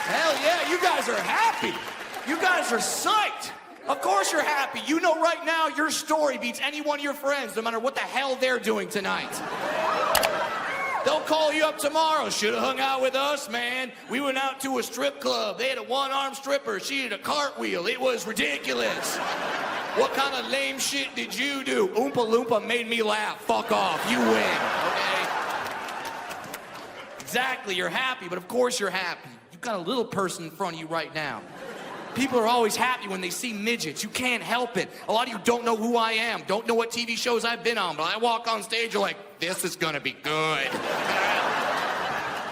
Hell yeah, you guys are happy. You guys are psyched. Of course you're happy. You know right now your story beats any one of your friends, no matter what the hell they're doing tonight. They'll call you up tomorrow. Should've hung out with us, man. We went out to a strip club. They had a one-armed stripper. She did a cartwheel. It was ridiculous. What kind of lame shit did you do? Oompa Loompa made me laugh. Fuck off. You win, okay? Exactly, you're happy, but of course you're happy. You've got a little person in front of you right now. People are always happy when they see midgets. You can't help it. A lot of you don't know who I am, don't know what TV shows I've been on, but I walk on stage, you're like, this is gonna be good.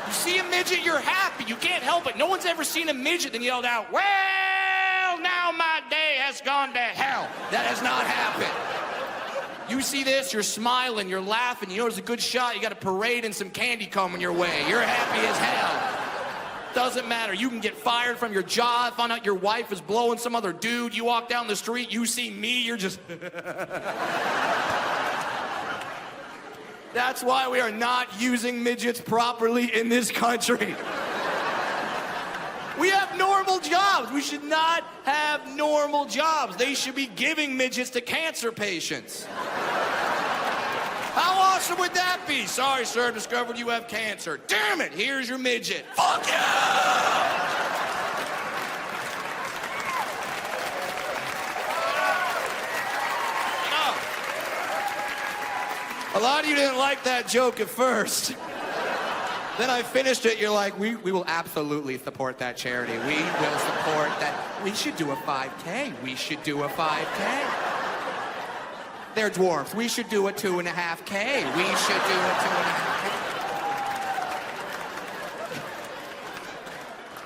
You see a midget, you're happy. You can't help it. No one's ever seen a midget then yelled out, well, now my day has gone to hell. That has not happened. You see this, you're smiling, you're laughing, you know there's a good shot, you got a parade and some candy coming your way. You're happy as hell. Doesn't matter. You can get fired from your job, find out your wife is blowing some other dude. You walk down the street, you see me, you're just... That's why we are not using midgets properly in this country. We have normal jobs. We should not have normal jobs. They should be giving midgets to cancer patients. How awesome would that be? Sorry, sir, I've discovered you have cancer. Damn it, here's your midget. Fuck yeah! A lot of you didn't like that joke at first. Then I finished it, you're like, we will absolutely support that charity. We will support that. We should do a 5K. We should do a 5K. They're dwarfs. We should do a 2.5K. We should do a 2.5K.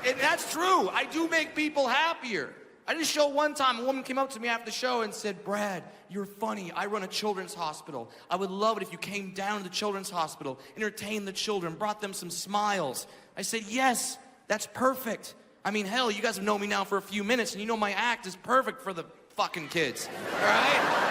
And that's true. I do make people happier. I did a show one time, a woman came up to me after the show and said, Brad, you're funny. I run a children's hospital. I would love it if you came down to the children's hospital, entertained the children, brought them some smiles. I said, yes, that's perfect. I mean, hell, you guys have known me now for a few minutes, and you know my act is perfect for the fucking kids, all right?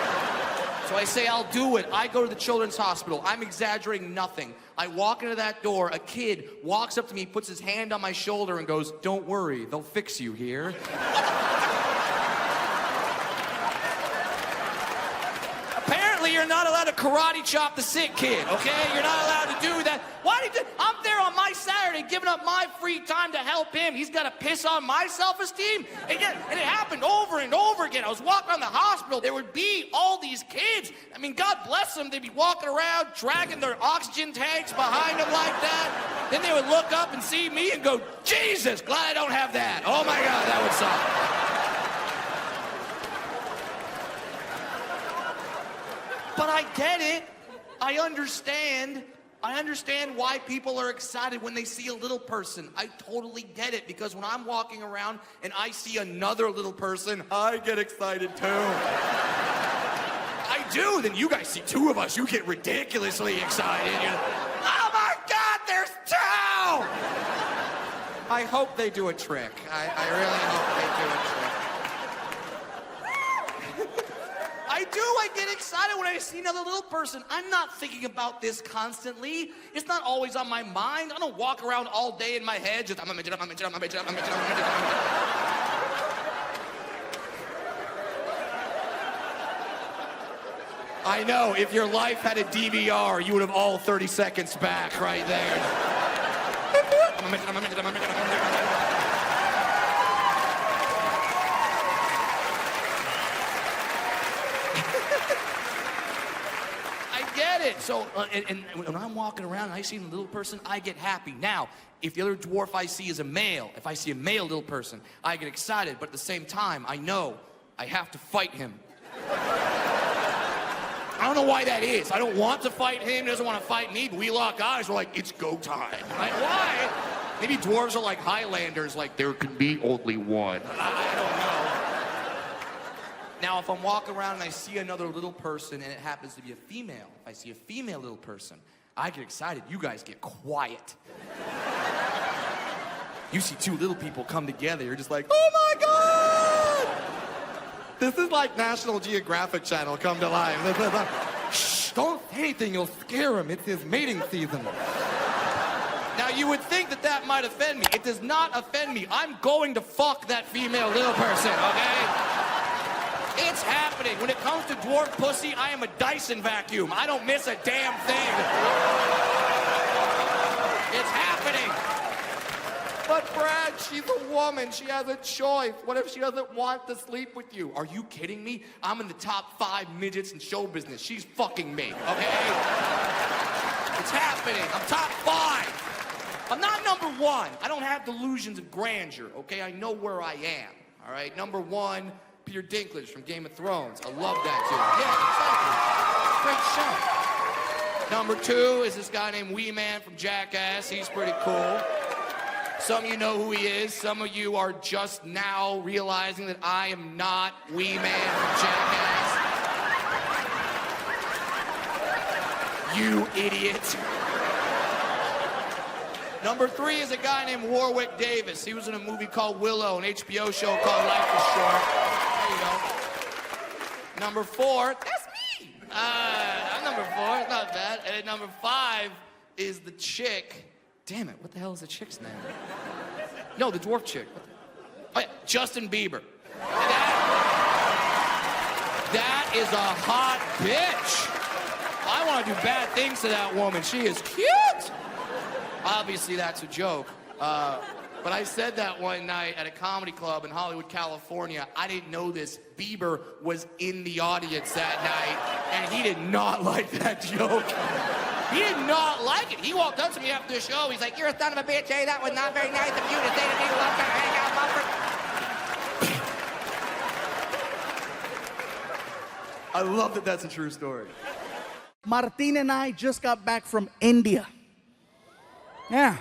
So I say, I'll do it. I go to the children's hospital. I'm exaggerating nothing. I walk into that door. A kid walks up to me, puts his hand on my shoulder and goes, don't worry, they'll fix you here. Apparently, you're not allowed to karate chop the sick kid, okay? You're not allowed to do that. Why did you? I'm there on my Saturday giving up my free time to help him. He's got to piss on my self-esteem? And it happened over and over again. I was walking around the hospital. There would be all these kids. I mean, God bless them. They'd be walking around, dragging their oxygen tanks behind them like that. Then they would look up and see me and go, Jesus, glad I don't have that. Oh, my God, that would suck. But I get it. I understand why people are excited when they see a little person. I totally get it, because when I'm walking around and I see another little person, I get excited too. I do. Then you guys see two of us, you get ridiculously excited. You're like, oh my God, there's two! I hope they do a trick. I really hope they do a trick. I do. I get excited when I see another little person. I'm not thinking about this constantly. It's not always on my mind. I don't walk around all day in my head just, I'm a midget, I'm a midget, I'm a midget, I'm a midget, I'm a midget, I'm a midget. I know, if your life had a DVR, you would have all 30 seconds back right there. I'm a midget, I'm a midget, I'm a midget, I'm a midget. So, and when I'm walking around and I see a little person, I get happy. Now, if the other dwarf I see is a male, if I see a male little person, I get excited. But at the same time, I know I have to fight him. I don't know why that is. I don't want to fight him. He doesn't want to fight me. But we lock eyes. We're like, it's go time. Like, why? Maybe dwarves are like Highlanders. Like, there can be only one. I don't know. Now, if I'm walking around and I see another little person and it happens to be a female, if I see a female little person, I get excited. You guys get quiet. You see two little people come together, you're just like, oh my God! This is like National Geographic Channel come to life. Shh, don't say anything, you'll scare him. It's his mating season. Now, you would think that that might offend me. It does not offend me. I'm going to fuck that female little person, okay? It's happening. When it comes to dwarf pussy, I am a Dyson vacuum. I don't miss a damn thing. It's happening. But Brad, she's a woman. She has a choice. What if she doesn't want to sleep with you? Are you kidding me? I'm in the top 5 midgets in show business. She's fucking me, okay? It's happening. I'm top 5. I'm not number 1. I don't have delusions of grandeur, okay? I know where I am, all right? Number 1, Peter Dinklage from Game of Thrones. I love that dude. Yeah, exactly. Great show. Number 2 is this guy named Wee Man from Jackass. He's pretty cool. Some of you know who he is. Some of you are just now realizing that I am not Wee Man from Jackass. You idiot. Number 3 is a guy named Warwick Davis. He was in a movie called Willow, an HBO show called Life is Short. There you go. Number 4, that's me. I'm number 4, not bad. And then number 5 is the chick. Damn it, what the hell is the chick's name? No, the dwarf chick. Oh, yeah, Justin Bieber. That is a hot bitch. I want to do bad things to that woman. She is cute. Obviously, that's a joke. But I said that one night at a comedy club in Hollywood, California. I didn't know this. Bieber was in the audience that night, and he did not like that joke. He did not like it. He walked up to me after the show. He's like, "You're a son of a bitch, eh? That was not very nice of you to say to me while I'm trying to hang out, Mumford." I love that that's a true story. Martin and I just got back from India. Yeah.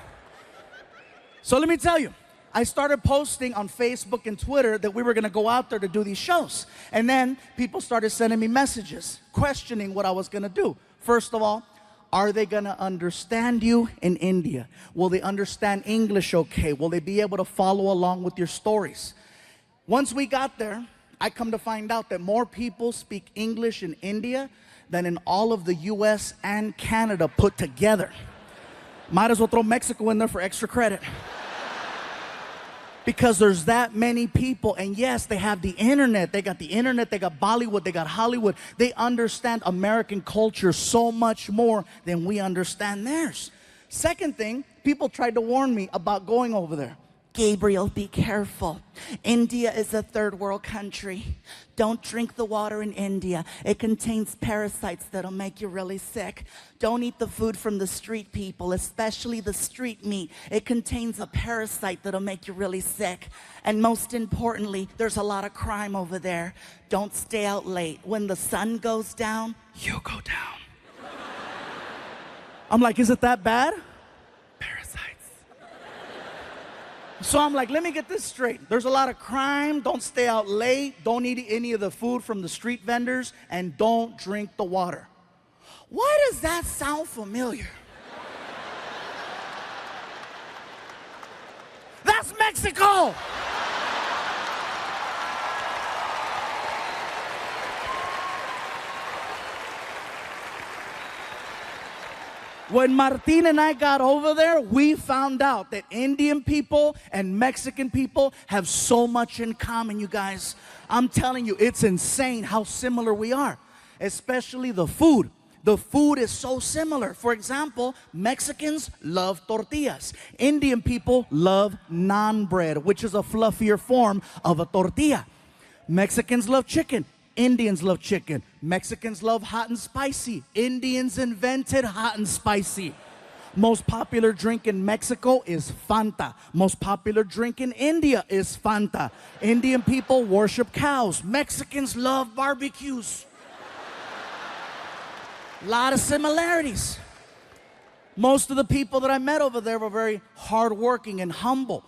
So let me tell you, I started posting on Facebook and Twitter that we were gonna go out there to do these shows. And then people started sending me messages, questioning what I was gonna do. First of all, are they gonna understand you in India? Will they understand English okay? Will they be able to follow along with your stories? Once we got there, I come to find out that more people speak English in India than in all of the US and Canada put together. Might as well throw Mexico in there for extra credit. Because there's that many people, and yes, they have the internet. They got the internet, they got Bollywood, they got Hollywood. They understand American culture so much more than we understand theirs. Second thing, people tried to warn me about going over there. Gabriel, be careful. India is a third world country. Don't drink the water in India. It contains parasites that'll make you really sick. Don't eat the food from the street people, especially the street meat. It contains a parasite that'll make you really sick. And most importantly, there's a lot of crime over there. Don't stay out late. When the sun goes down, you go down. I'm like, is it that bad? So I'm like, let me get this straight. There's a lot of crime. Don't stay out late. Don't eat any of the food from the street vendors. And don't drink the water. Why does that sound familiar? That's Mexico! When Martin and I got over there, we found out that Indian people and Mexican people have so much in common, you guys. I'm telling you, it's insane how similar we are, especially the food. The food is so similar. For example, Mexicans love tortillas. Indian people love naan bread, which is a fluffier form of a tortilla. Mexicans love chicken. Indians love chicken. Mexicans love hot and spicy. Indians invented hot and spicy. Most popular drink in Mexico is Fanta. Most popular drink in India is Fanta. Indian people worship cows. Mexicans love barbecues. A lot of similarities. Most of the people that I met over there were very hardworking and humble.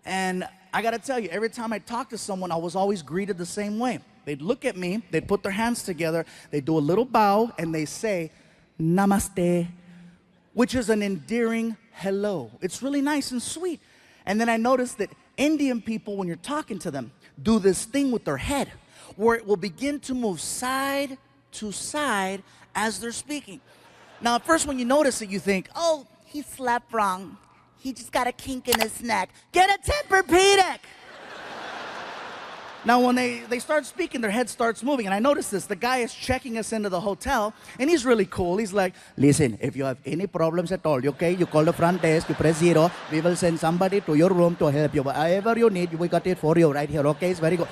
And I gotta tell you, every time I talked to someone, I was always greeted the same way. They'd look at me, they'd put their hands together, they'd do a little bow, and they say, Namaste, which is an endearing hello. It's really nice and sweet. And then I noticed that Indian people, when you're talking to them, do this thing with their head, where it will begin to move side to side as they're speaking. Now, at first when you notice it, you think, oh, he slept wrong. he just got a kink in his neck. Get a Tempur-Pedic. Now, when they start speaking, their head starts moving. And I noticed this. The guy is checking us into the hotel, and he's really cool. He's like, listen, if you have any problems at all, okay, you call the front desk, you press 0. We will send somebody to your room to help you. Whatever you need, we got it for you right here, okay? It's very good.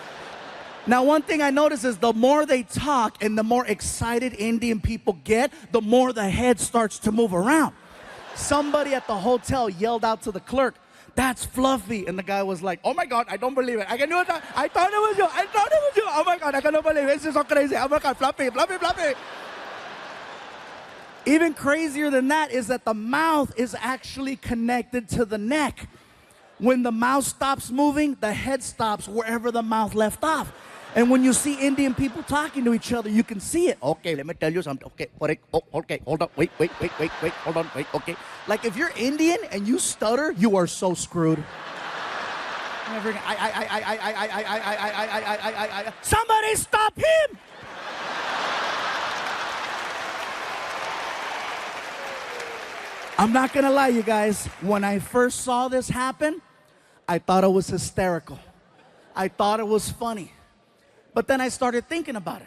Now, one thing I notice is the more they talk and the more excited Indian people get, the more the head starts to move around. Somebody at the hotel yelled out to the clerk, that's Fluffy. And the guy was like, oh my God, I don't believe it. I thought it was you. I thought it was you. Oh my God, I cannot believe it. This is so crazy. Oh my God, Fluffy, Fluffy, Fluffy. Even crazier than that is that the mouth is actually connected to the neck. When the mouth stops moving, the head stops wherever the mouth left off. And when you see Indian people talking to each other, you can see it. Okay, let me tell you something. Okay, okay, hold on. Wait, hold on, wait, okay. Like if you're Indian and you stutter, you are so screwed. Somebody stop him! I'm not gonna lie, you guys. When I first saw this happen, I thought it was hysterical. I thought it was funny. But then I started thinking about it.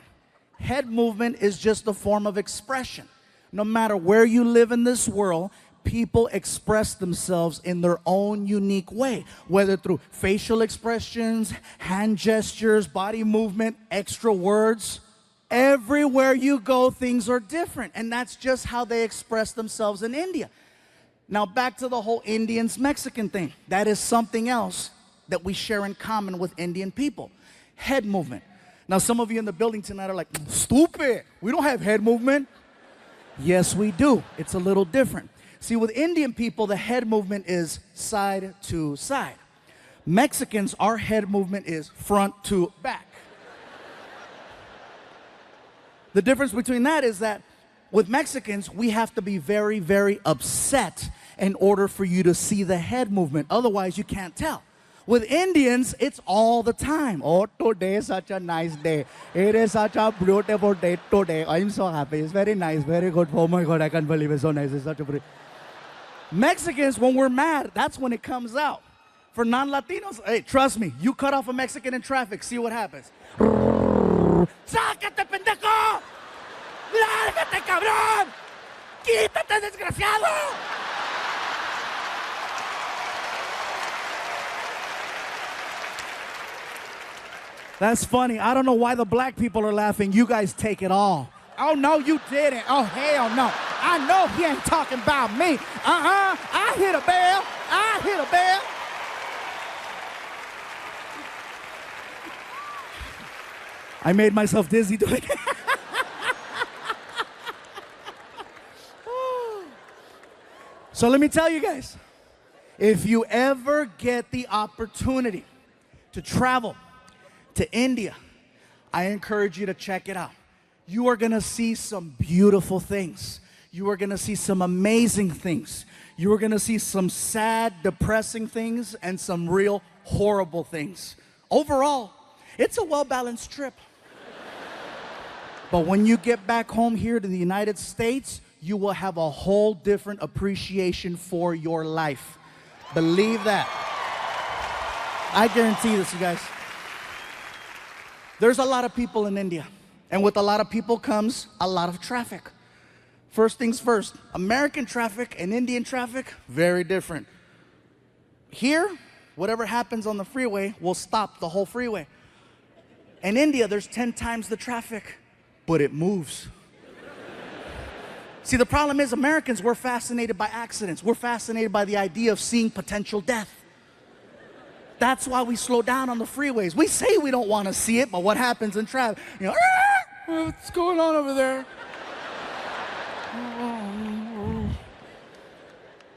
Head movement is just a form of expression. No matter where you live in this world, people express themselves in their own unique way, whether through facial expressions, hand gestures, body movement, extra words. Everywhere you go, things are different, and that's just how they express themselves in India. Now, back to the whole Indians-Mexican thing. That is something else that we share in common with Indian people. Head movement. Now, some of you in the building tonight are like, stupid, we don't have head movement. Yes, we do. It's a little different. See, with Indian people, the head movement is side to side. Mexicans, our head movement is front to back. The difference between that is that with Mexicans, we have to be very, very upset in order for you to see the head movement. Otherwise, you can't tell. With Indians, it's all the time. Oh, today is such a nice day. It is such a beautiful day today. I'm so happy. It's very nice, very good. Oh my God, I can't believe it's so nice. It's such a pretty. Mexicans, when we're mad, that's when it comes out. For non-Latinos, hey, trust me, you cut off a Mexican in traffic, see what happens. ¡Sácate, pendejo! ¡Lárgate, cabrón! ¡Quítate, desgraciado! That's funny. I don't know why the black people are laughing. You guys take it all. Oh, no, you didn't. Oh, hell no. I know he ain't talking about me. I hit a bell. I hit a bell. I made myself dizzy doing it. So let me tell you guys, if you ever get the opportunity to travel to India, I encourage you to check it out. You are gonna see some beautiful things. You are gonna see some amazing things. You are gonna see some sad, depressing things and some real horrible things. Overall, it's a well-balanced trip. But when you get back home here to the United States, you will have a whole different appreciation for your life. Believe that. I guarantee this, you guys. There's a lot of people in India, and with a lot of people comes a lot of traffic. First things first, American traffic and Indian traffic, very different. Here, whatever happens on the freeway will stop the whole freeway. In India, there's 10 times the traffic, but it moves. See, the problem is Americans, we're fascinated by accidents. We're fascinated by the idea of seeing potential death. That's why we slow down on the freeways. We say we don't want to see it, but what happens in traffic? You know, what's going on over there?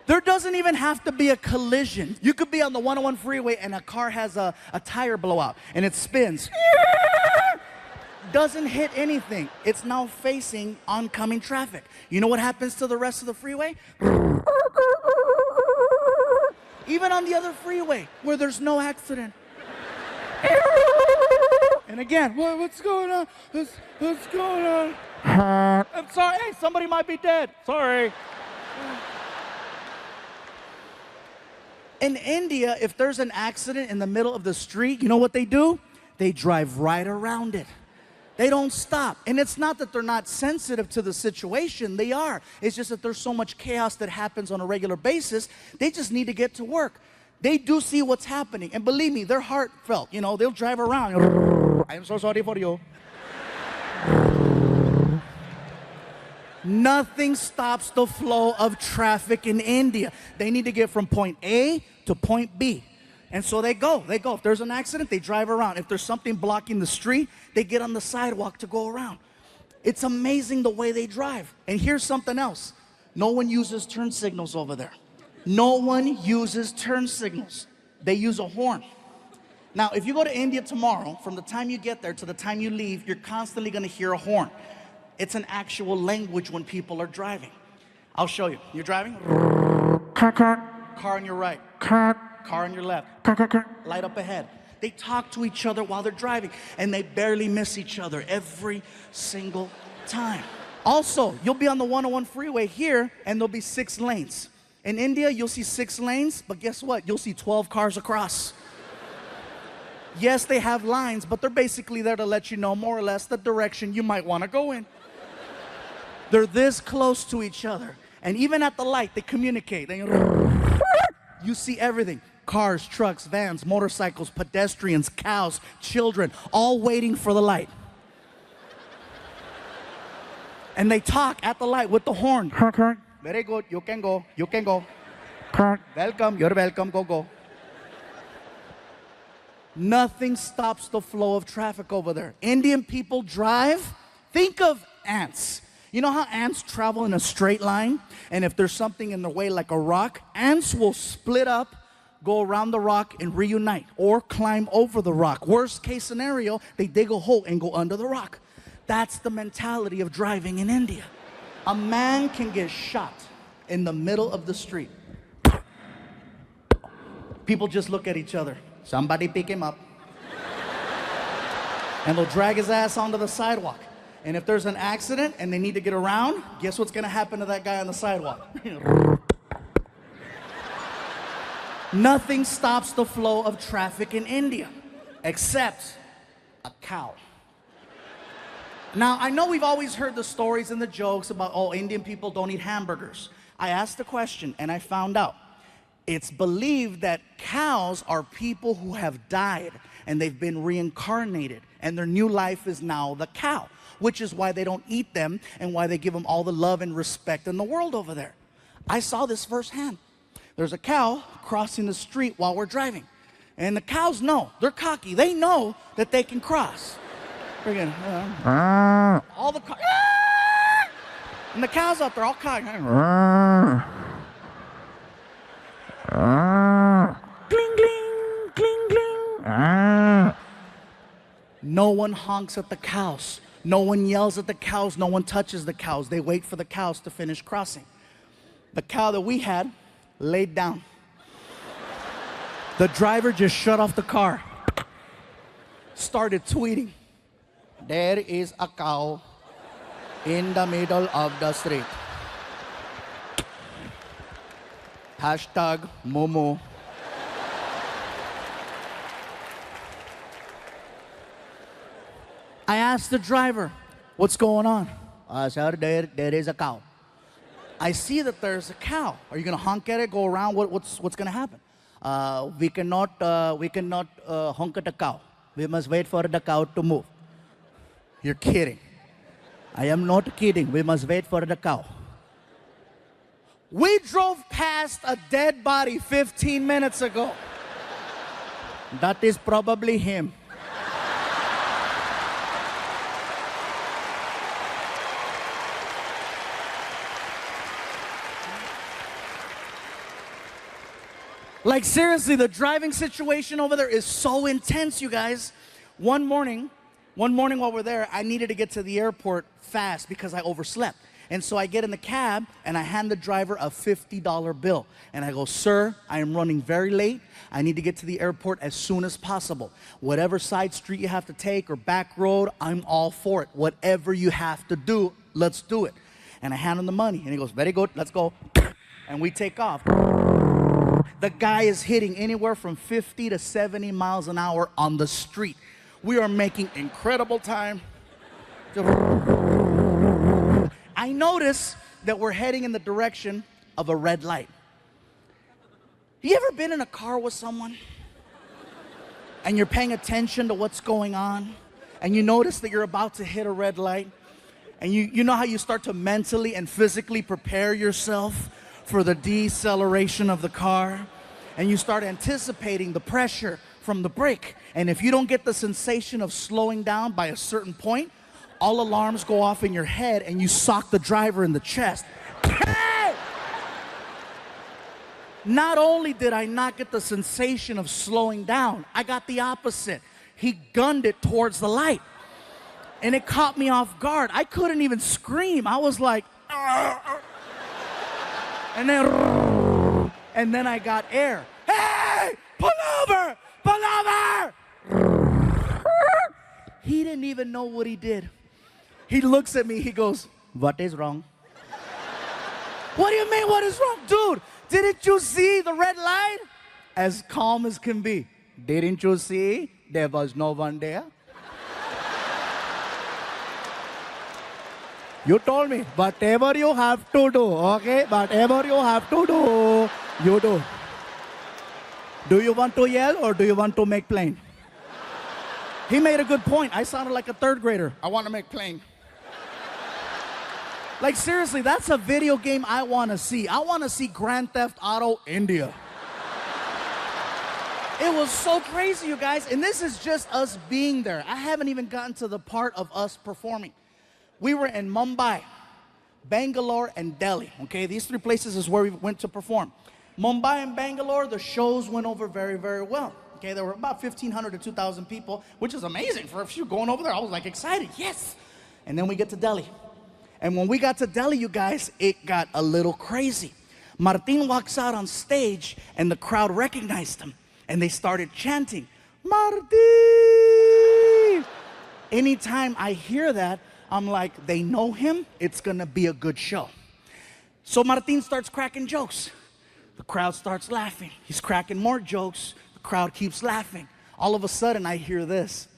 There doesn't even have to be a collision. You could be on the 101 freeway and a car has a tire blowout and it spins. Doesn't hit anything. It's now facing oncoming traffic. You know what happens to the rest of the freeway? Even on the other freeway where there's no accident. And again, what's going on? What's going on? I'm sorry. Hey, somebody might be dead. Sorry. In India, if there's an accident in the middle of the street, you know what they do? They drive right around it. They don't stop. And it's not that they're not sensitive to the situation. They are. It's just that there's so much chaos that happens on a regular basis. They just need to get to work. They do see what's happening. And believe me, they're heartfelt. You know, they'll drive around. I'm so sorry for you. Nothing stops the flow of traffic in India. They need to get from point A to point B. And so they go. If there's an accident, they drive around. If there's something blocking the street, they get on the sidewalk to go around. It's amazing the way they drive. And here's something else. No one uses turn signals over there. No one uses turn signals. They use a horn. Now, if you go to India tomorrow, from the time you get there to the time you leave, you're constantly going to hear a horn. It's an actual language when people are driving. I'll show you. You're driving? Car on your right. Car on your left. Light up ahead. They talk to each other while they're driving, and they barely miss each other every single time. Also, you'll be on the 101 freeway here, and there'll be 6 lanes. In India, you'll see 6 lanes, but guess what? You'll see 12 cars across. Yes, they have lines, but they're basically there to let you know more or less the direction you might want to go in. They're this close to each other. And even at the light, they communicate. You see everything. Cars, trucks, vans, motorcycles, pedestrians, cows, children, all waiting for the light. And they talk at the light with the horn. Very good, you can go, you can go. Welcome, you're welcome, go, go. Nothing stops the flow of traffic over there. Indian people drive. Think of ants. You know how ants travel in a straight line? And if there's something in the way like a rock, ants will split up, go around the rock and reunite, or climb over the rock. Worst case scenario, they dig a hole and go under the rock. That's the mentality of driving in India. A man can get shot in the middle of the street. People just look at each other. Somebody pick him up. And they'll drag his ass onto the sidewalk. And if there's an accident and they need to get around, guess what's gonna happen to that guy on the sidewalk? Nothing stops the flow of traffic in India, except a cow. Now, I know we've always heard the stories and the jokes about, oh, Indian people don't eat hamburgers. I asked the question and I found out. It's believed that cows are people who have died and they've been reincarnated and their new life is now the cow, which is why they don't eat them and why they give them all the love and respect in the world over there. I saw this firsthand. There's a cow crossing the street while we're driving. And the cows know, they're cocky, they know that they can cross. Freaking, all the cows, and the cows out there all cocky. Gling, gling, gling, gling. No one honks at the cows. No one yells at the cows. No one touches the cows. They wait for the cows to finish crossing. The cow that we had laid down. The driver just shut off the car. Started tweeting. There is a cow in the middle of the street. Hashtag Momo. I asked the driver, what's going on? Sir, there is a cow. I see that there's a cow. Are you gonna honk at it, go around? What's gonna happen? We cannot honk at the cow. We must wait for the cow to move. You're kidding. I am not kidding. We must wait for the cow. We drove past a dead body 15 minutes ago. That is probably him. Like seriously, the driving situation over there is so intense, you guys. One morning while we're there, I needed to get to the airport fast because I overslept. And so I get in the cab and I hand the driver a $50 bill. And I go, sir, I am running very late. I need to get to the airport as soon as possible. Whatever side street you have to take or back road, I'm all for it. Whatever you have to do, let's do it. And I hand him the money and he goes, very good, let's go. And we take off. The guy is hitting anywhere from 50 to 70 miles an hour on the street. We are making incredible time. I notice that we're heading in the direction of a red light. You ever been in a car with someone and you're paying attention to what's going on and you notice that you're about to hit a red light and you know how you start to mentally and physically prepare yourself for the deceleration of the car, and you start anticipating the pressure from the brake, and if you don't get the sensation of slowing down by a certain point, all alarms go off in your head and you sock the driver in the chest. Hey! Not only did I not get the sensation of slowing down, I got the opposite. He gunned it towards the light, and it caught me off guard. I couldn't even scream. I was like, and then I got air. Hey, pull over, pull over. He didn't even know what he did. He looks at me, he goes, what is wrong? What do you mean, what is wrong? Dude, didn't you see the red light? As calm as can be. Didn't you see there was no one there? You told me, whatever you have to do, okay? Whatever you have to do, you do. Do you want to yell or do you want to make plain? He made a good point. I sounded like a third grader. I want to make plain. Like seriously, that's a video game I want to see. I want to see Grand Theft Auto India. It was so crazy, you guys. And this is just us being there. I haven't even gotten to the part of us performing. We were in Mumbai, Bangalore, and Delhi. Okay, these three places is where we went to perform. Mumbai and Bangalore, the shows went over very, very well. Okay, there were about 1,500 to 2,000 people, which is amazing for a few going over there. I was like excited, yes. And then we get to Delhi. And when we got to Delhi, you guys, it got a little crazy. Martin walks out on stage and the crowd recognized him. And they started chanting, Martin! Anytime I hear that, I'm like, they know him, it's gonna be a good show. So Martin starts cracking jokes. The crowd starts laughing. He's cracking more jokes. The crowd keeps laughing. All of a sudden, I hear this.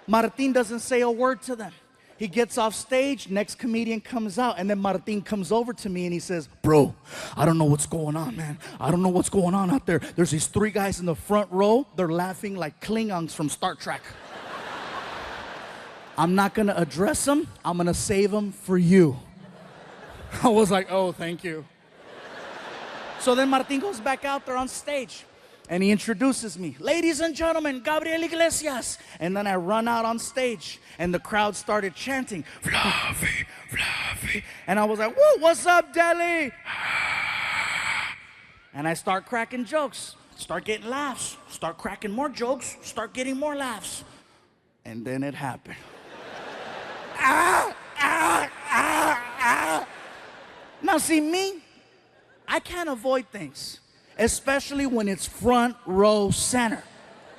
Martin doesn't say a word to them. He gets off stage, next comedian comes out, and then Martin comes over to me and he says, bro, I don't know what's going on, man. I don't know what's going on out there. There's these three guys in the front row. They're laughing like Klingons from Star Trek. I'm not gonna address them. I'm gonna save them for you. I was like, oh, thank you. So then Martin goes back out there on stage. And he introduces me. Ladies and gentlemen, Gabriel Iglesias. And then I run out on stage. And the crowd started chanting, Fluffy, Fluffy. And I was like, whoa, what's up, Delhi? And I start cracking jokes. Start getting laughs. Start cracking more jokes. Start getting more laughs. And then it happened. Now see me, I can't avoid things. Especially when it's front row center.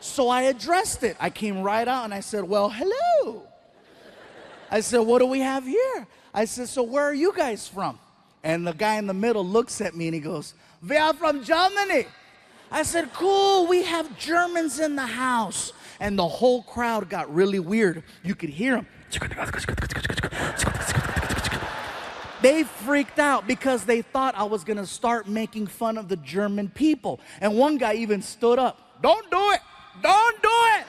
So I addressed it. I came right out and I said, well, hello. I said, what do we have here? I said, so where are you guys from? And the guy in the middle looks at me and he goes, we are from Germany. I said, cool, we have Germans in the house. And the whole crowd got really weird. You could hear them. They freaked out because they thought I was gonna start making fun of the German people. And one guy even stood up. Don't do it, don't do it,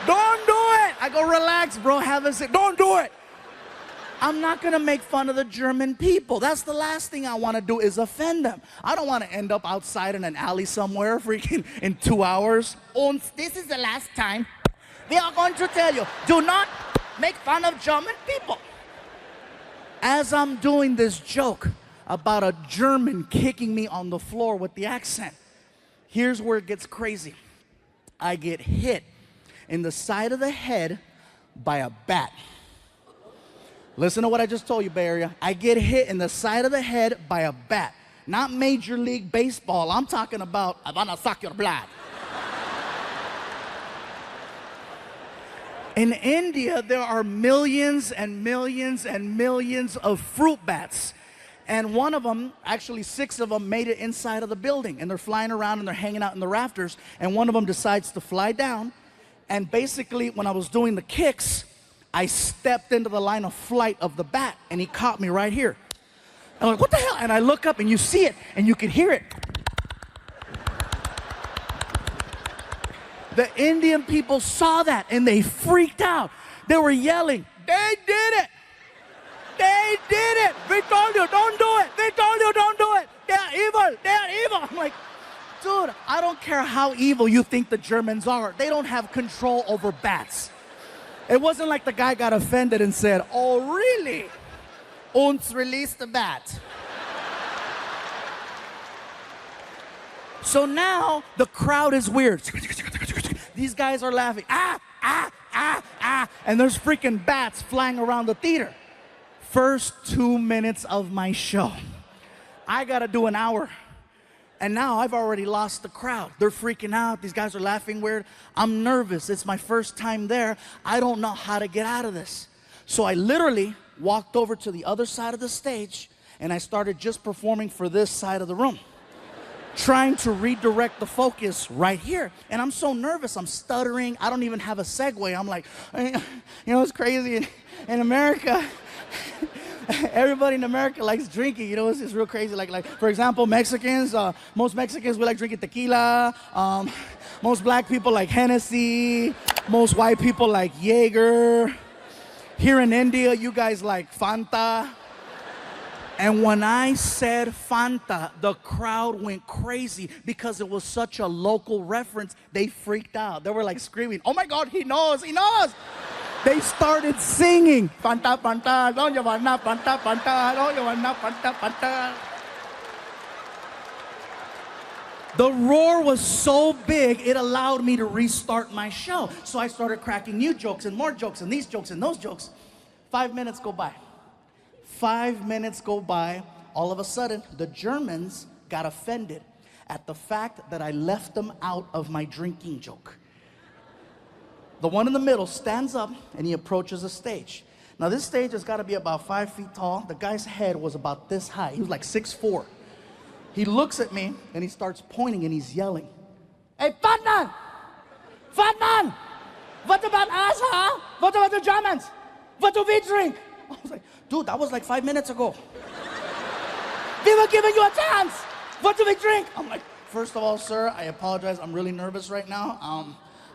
don't do it. I go, relax, bro, have a seat. Don't do it. I'm not gonna make fun of the German people. That's the last thing I wanna do is offend them. I don't wanna end up outside in an alley somewhere freaking in 2 hours. And this is the last time we are going to tell you, do not make fun of German people. As I'm doing this joke about a German kicking me on the floor with the accent, here's where it gets crazy. I get hit in the side of the head by a bat. Listen to what I just told you, Bay Area. I get hit in the side of the head by a bat. Not Major League Baseball. I'm talking about, I wanna suck your blood. In India, there are millions and millions and millions of fruit bats. And one of them, actually 6 of them, made it inside of the building. And they're flying around and they're hanging out in the rafters. And one of them decides to fly down. And basically, when I was doing the kicks, I stepped into the line of flight of the bat. And he caught me right here. I'm like, what the hell? And I look up and you see it and you can hear it. The Indian people saw that and they freaked out. They were yelling, they did it. They did it. We told you, don't do it. We told you, don't do it. They are evil. They are evil. I'm like, dude, I don't care how evil you think the Germans are. They don't have control over bats. It wasn't like the guy got offended and said, oh, really? Uns release the bat. So now the crowd is weird. These guys are laughing. And there's freaking bats flying around the theater. First 2 minutes of my show. I gotta do an hour. And now I've already lost the crowd. They're freaking out. These guys are laughing weird. I'm nervous. It's my first time there. I don't know how to get out of this. So I literally walked over to the other side of the stage and I started just performing for this side of the room, trying to redirect the focus right here. And I'm so nervous, I'm stuttering. I don't even have a segue. I'm like, you know, it's crazy in America. Everybody in America likes drinking, you know, it's real crazy. Like for example, Mexicans, most Mexicans, we like drinking tequila. Most black people like Hennessy. Most white people like Jaeger. Here in India, you guys like Fanta. And when I said Fanta, the crowd went crazy because it was such a local reference. They freaked out. They were like screaming, oh my God, he knows, he knows. They started singing, Fanta, Fanta, don't you want Fanta, Fanta, don't you want Fanta, Fanta. The roar was so big, it allowed me to restart my show. So I started cracking new jokes and more jokes and these jokes and those jokes. 5 minutes go by. 5 minutes go by. All of a sudden, the Germans got offended at the fact that I left them out of my drinking joke. The one in the middle stands up and he approaches the stage. Now this stage has got to be about 5 feet tall. The guy's head was about this high. He was like 6'4". He looks at me and he starts pointing and he's yelling, hey, fat man! Fat man! What about us, huh? What about the Germans? What do we drink? I was like, dude, that was like 5 minutes ago. We were giving you a chance. What do we drink? I'm like, first of all, sir, I apologize. I'm really nervous right now.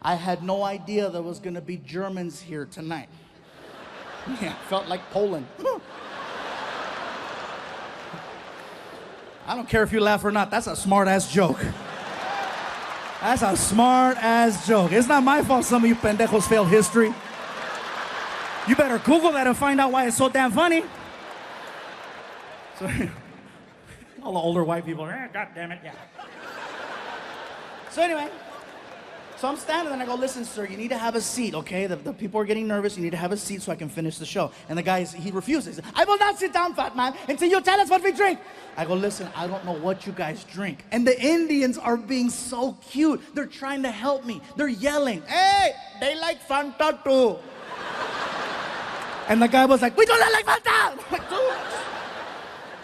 I had no idea there was gonna be Germans here tonight. Yeah, felt like Poland. I don't care if you laugh or not. That's a smart-ass joke. That's a smart-ass joke. It's not my fault some of you pendejos failed history. You better Google that and find out why it's so damn funny. So, all the older white people are, God damn it, yeah. So anyway, so I'm standing there and I go, listen, sir, you need to have a seat, okay? The people are getting nervous. You need to have a seat so I can finish the show. And the guy, he refuses. I will not sit down, fat man, until you tell us what we drink. I go, listen, I don't know what you guys drink. And the Indians are being so cute. They're trying to help me. They're yelling, hey, they like Fanta too. And the guy was like, we do not like Fanta. I'm like, dude.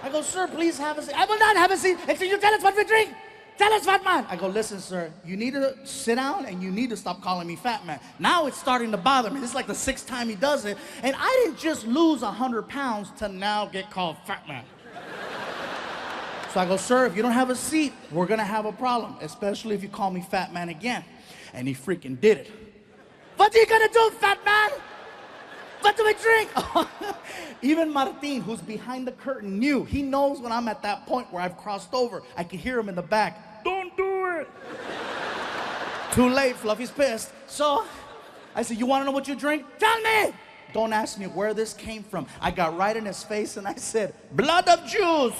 I go, sir, please have a seat. I will not have a seat until you tell us what we drink. Tell us, fat man. I go, listen, sir, you need to sit down and you need to stop calling me fat man. Now it's starting to bother me. This is like the 6th time he does it. And I didn't just lose 100 pounds to now get called fat man. So I go, sir, if you don't have a seat, we're gonna have a problem, especially if you call me fat man again. And he freaking did it. What are you gonna do, fat man? What do we drink? Even Martin, who's behind the curtain, knew. He knows when I'm at that point where I've crossed over. I can hear him in the back. Don't do it. Too late, Fluffy's pissed. So I said, you want to know what you drink? Tell me. Don't ask me where this came from. I got right in his face and I said, blood of Jews.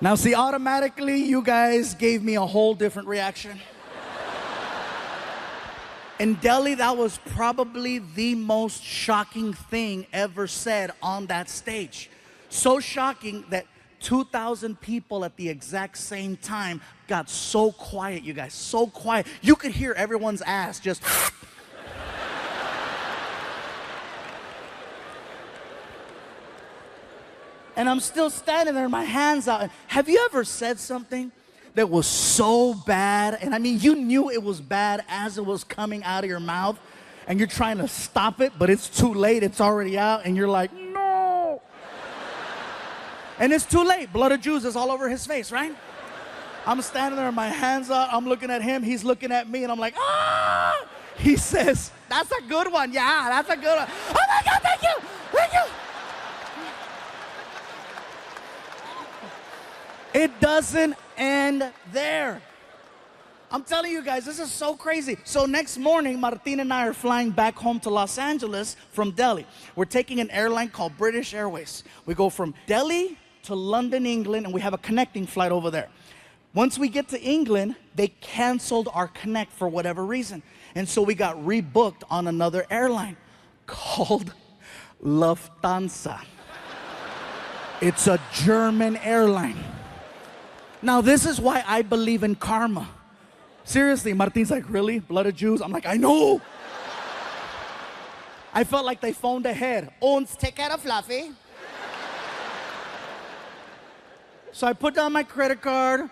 Now, see, automatically, you guys gave me a whole different reaction. In Delhi, that was probably the most shocking thing ever said on that stage. So shocking that 2,000 people at the exact same time got so quiet, you guys, so quiet. You could hear everyone's ass just. And I'm still standing there, my hands out. Have you ever said something that was so bad? And I mean, you knew it was bad as it was coming out of your mouth, and you're trying to stop it, but it's too late, it's already out, and you're like, no. And it's too late. Blood of Jews is all over his face, right? I'm standing there, my hands out, I'm looking at him, he's looking at me, and I'm like, ah! He says, that's a good one, yeah, that's a good one. Oh my God, thank you, thank you. It doesn't end there. I'm telling you guys, this is so crazy. So next morning, Martin and I are flying back home to Los Angeles from Delhi. We're taking an airline called British Airways. We go from Delhi to London, England, and we have a connecting flight over there. Once we get to England, they canceled our connect for whatever reason. And so we got rebooked on another airline called Lufthansa. It's a German airline. Now, this is why I believe in karma. Seriously, Martin's like, really? Blood of Jews? I'm like, I know. I felt like they phoned ahead. Ons, take care of Fluffy. So I put down my credit card.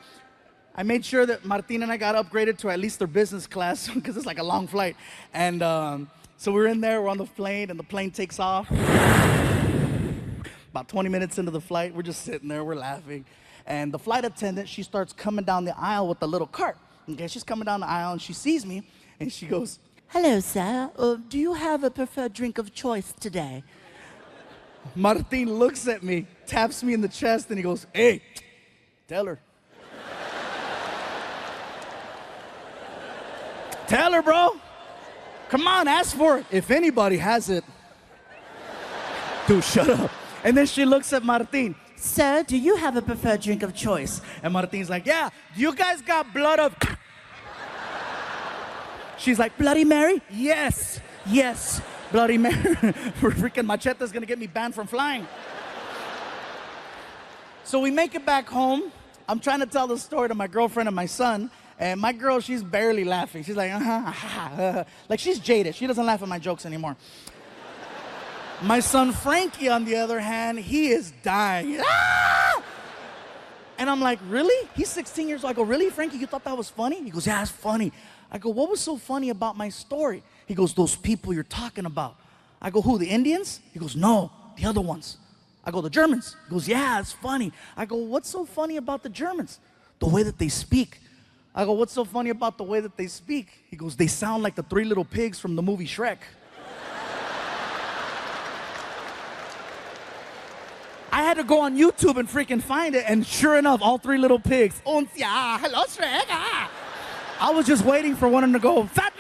I made sure that Martin and I got upgraded to at least their business class because it's like a long flight. And so we're in there, we're on the plane, and the plane takes off. About 20 minutes into the flight, we're just sitting there, we're laughing. And the flight attendant, she starts coming down the aisle with a little cart. Okay, she's coming down the aisle and she sees me and she goes, hello, sir. Do you have a preferred drink of choice today? Martin looks at me, taps me in the chest, and he goes, hey, tell her. Tell her, bro. Come on, ask for it. If anybody has it. Dude, shut up. And then she looks at Martin. Sir, do you have a preferred drink of choice? And Martin's like, yeah. Do you guys got blood of... She's like, Bloody Mary? Yes. Yes, Bloody Mary. Freaking Machete's gonna get me banned from flying. So we make it back home. I'm trying to tell the story to my girlfriend and my son. And my girl, she's barely laughing. She's like, like she's jaded. She doesn't laugh at my jokes anymore. My son Frankie, on the other hand, he is dying. Ah! And I'm like, really? He's 16 years old. I go, really, Frankie? You thought that was funny? He goes, yeah, it's funny. I go, what was so funny about my story? He goes, those people you're talking about. I go, who, the Indians? He goes, no, the other ones. I go, the Germans. He goes, yeah, it's funny. I go, what's so funny about the Germans? The way that they speak. I go, what's so funny about the way that they speak? He goes, they sound like the three little pigs from the movie Shrek. I had to go on YouTube and freaking find it, and sure enough, all three little pigs. Hello, Shrek. I was just waiting for one of them to go, fat